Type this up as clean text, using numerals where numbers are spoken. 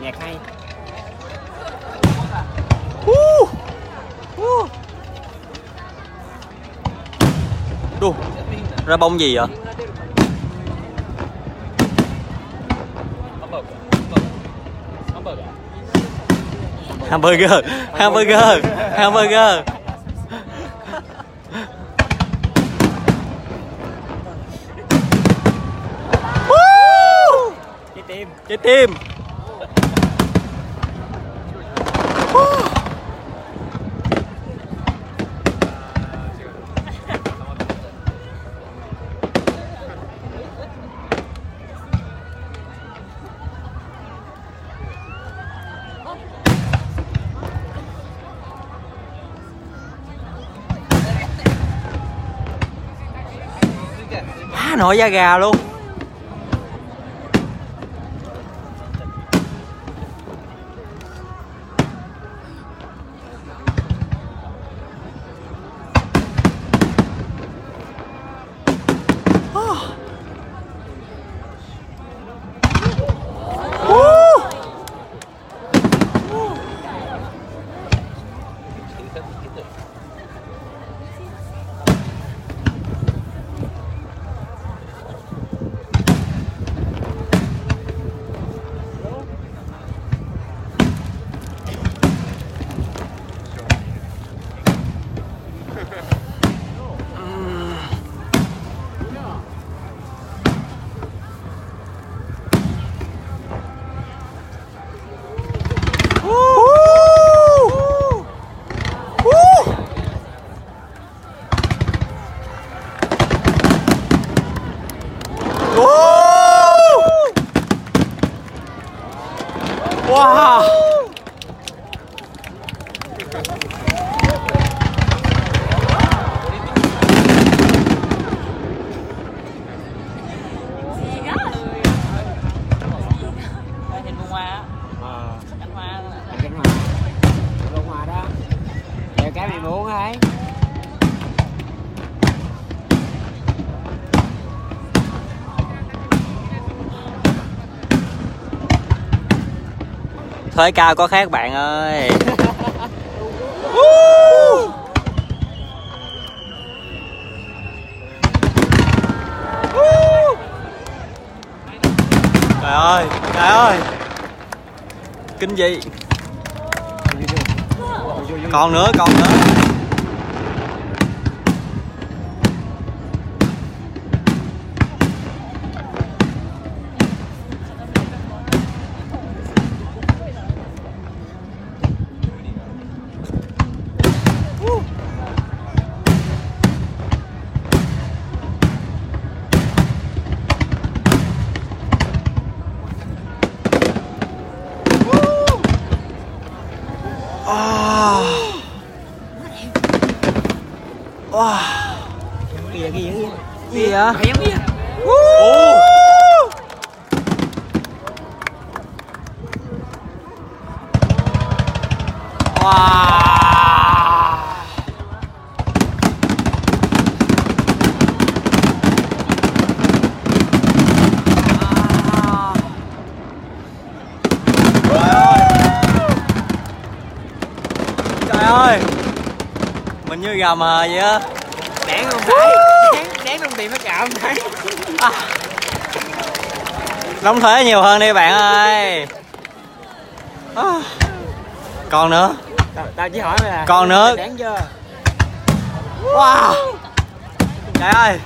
Nhạc hay. Đu. Ra bông gì vậy? Hamburger, hamburger, hamburger. Trái tim. Trái tim. Nổi da gà luôn. Wow. Hình bông hoa á. Cánh hoa. Cánh hoa. Bông hoa đó. Giờ cái mày muốn ấy. Thuế cao có khác bạn ơi. Trời ơi, trời ơi. Kinh dị. Còn nữa, còn nữa. Wow. Cái gì Gì vậy? Mày giống gì? Wow. Trời ơi. Mình như gà mờ vậy á. Đáng không thấy? Đáng không tìm nó cạo không thấy? Đóng thuế nhiều hơn đi bạn ơi. Còn nữa. Tao chỉ hỏi mày là còn nữa. đáng chưa? Wow. Trời ơi.